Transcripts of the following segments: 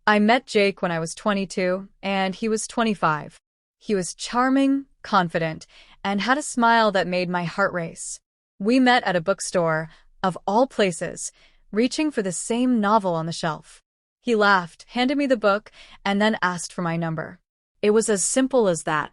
I met Jake when I was 22, and he was 25. He was charming, confident, and had a smile that made my heart race. We met at a bookstore, of all places, reaching for the same novel on the shelf. He laughed, handed me the book, and then asked for my number. It was as simple as that.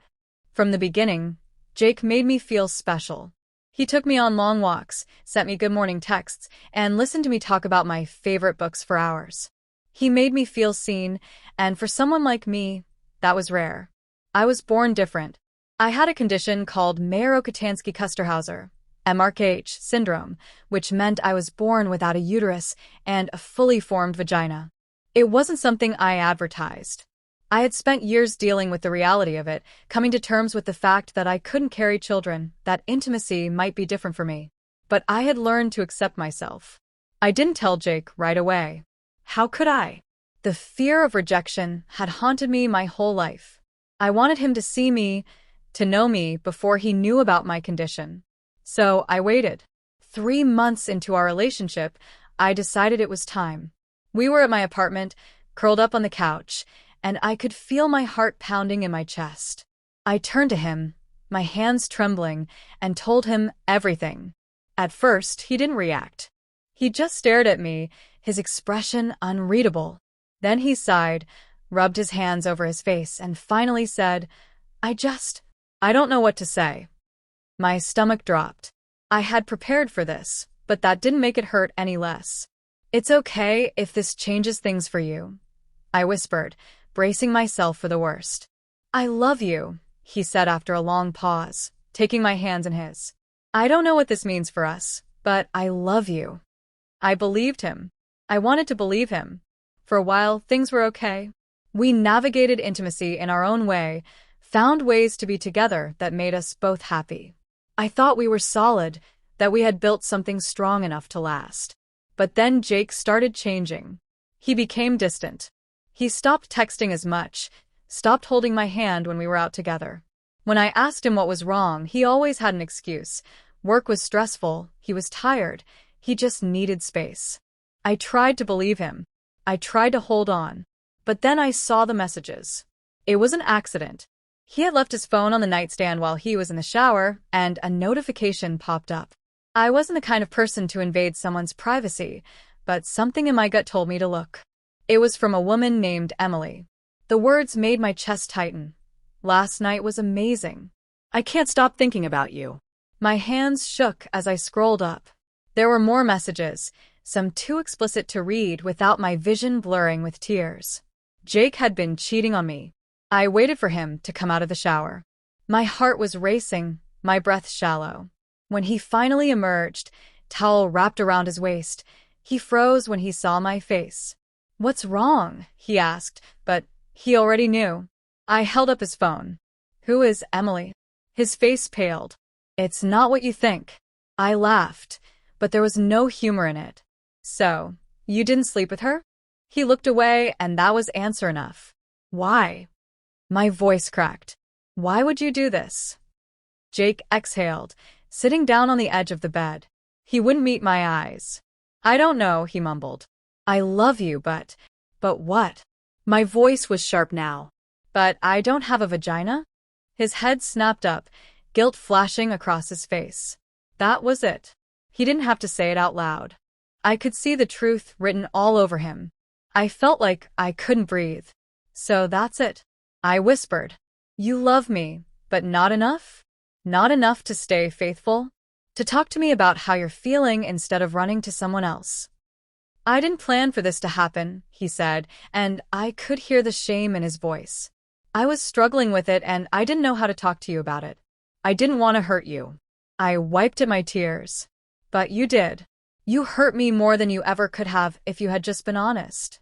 From the beginning, Jake made me feel special. He took me on long walks, sent me good morning texts, and listened to me talk about my favorite books for hours. He made me feel seen, and for someone like me, that was rare. I was born different. I had a condition called Mayer-Rokitansky-Kusterhauser, MRKH syndrome, which meant I was born without a uterus and a fully formed vagina. It wasn't something I advertised. I had spent years dealing with the reality of it, coming to terms with the fact that I couldn't carry children, that intimacy might be different for me. But I had learned to accept myself. I didn't tell Jake right away. How could I? The fear of rejection had haunted me my whole life. I wanted him to see me, to know me before he knew about my condition. So I waited. 3 months into our relationship, I decided it was time. We were at my apartment, curled up on the couch, and I could feel my heart pounding in my chest. I turned to him, my hands trembling, and told him everything. At first, he didn't react. He just stared at me, his expression unreadable. Then he sighed, rubbed his hands over his face, and finally said, I don't know what to say. My stomach dropped. I had prepared for this, but that didn't make it hurt any less. It's okay if this changes things for you, I whispered, bracing myself for the worst. I love you, he said after a long pause, taking my hands in his. I don't know what this means for us, but I love you. I believed him. I wanted to believe him. For a while, things were okay. We navigated intimacy in our own way, found ways to be together that made us both happy. I thought we were solid, that we had built something strong enough to last. But then Jake started changing. He became distant. He stopped texting as much, stopped holding my hand when we were out together. When I asked him what was wrong, he always had an excuse. Work was stressful, he was tired, he just needed space. I tried to believe him. I tried to hold on. But then I saw the messages. It was an accident. He had left his phone on the nightstand while he was in the shower, and a notification popped up. I wasn't the kind of person to invade someone's privacy, but something in my gut told me to look. It was from a woman named Emily. The words made my chest tighten. Last night was amazing. I can't stop thinking about you. My hands shook as I scrolled up. There were more messages, some too explicit to read without my vision blurring with tears. Jake had been cheating on me. I waited for him to come out of the shower. My heart was racing, my breath shallow. When he finally emerged, towel wrapped around his waist, he froze when he saw my face. What's wrong? He asked, but he already knew. I held up his phone. Who is Emily? His face paled. It's not what you think. I laughed, but there was no humor in it. So, you didn't sleep with her? He looked away, and that was answer enough. Why? My voice cracked. Why would you do this? Jake exhaled, sitting down on the edge of the bed. He wouldn't meet my eyes. I don't know, he mumbled. I love you, but what? My voice was sharp now. But I don't have a vagina? His head snapped up, guilt flashing across his face. That was it. He didn't have to say it out loud. I could see the truth written all over him. I felt like I couldn't breathe. So that's it. I whispered. You love me, but not enough? Not enough to stay faithful? To talk to me about how you're feeling instead of running to someone else. I didn't plan for this to happen, he said, and I could hear the shame in his voice. I was struggling with it, and I didn't know how to talk to you about it. I didn't want to hurt you. I wiped at my tears. But you did. You hurt me more than you ever could have if you had just been honest.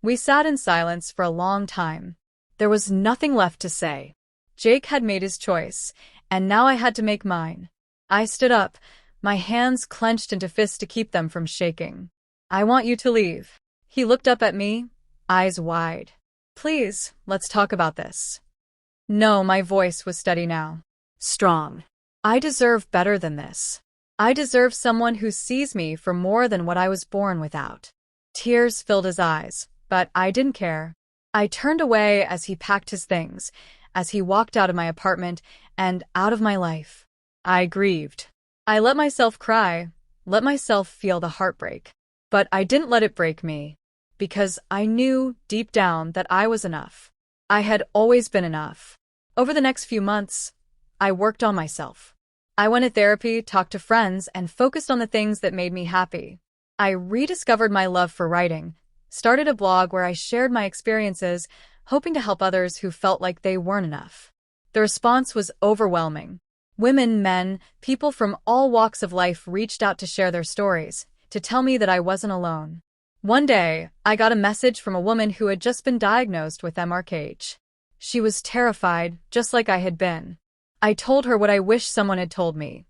We sat in silence for a long time. There was nothing left to say. Jake had made his choice, and now I had to make mine. I stood up, my hands clenched into fists to keep them from shaking. I want you to leave. He looked up at me, eyes wide. Please, let's talk about this. No, my voice was steady now. Strong. I deserve better than this. I deserve someone who sees me for more than what I was born without. Tears filled his eyes. but I didn't care. I turned away as he packed his things, as he walked out of my apartment and out of my life. I grieved. I let myself cry, let myself feel the heartbreak. But I didn't let it break me, because I knew deep down that I was enough. I had always been enough. Over the next few months, I worked on myself. I went to therapy, talked to friends, and focused on the things that made me happy. I rediscovered my love for writing, started a blog where I shared my experiences, hoping to help others who felt like they weren't enough. The response was overwhelming. Women, men, people from all walks of life reached out to share their stories, to tell me that I wasn't alone. One day, I got a message from a woman who had just been diagnosed with MRKH. She was terrified, just like I had been. I told her what I wish someone had told me.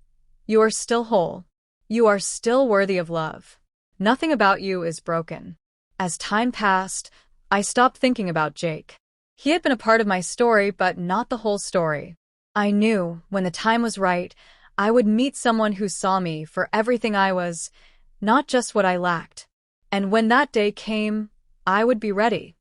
You are still whole. You are still worthy of love. Nothing about you is broken. As time passed, I stopped thinking about Jake. He had been a part of my story, but not the whole story. I knew, when the time was right, I would meet someone who saw me for everything I was, not just what I lacked. And when that day came, I would be ready.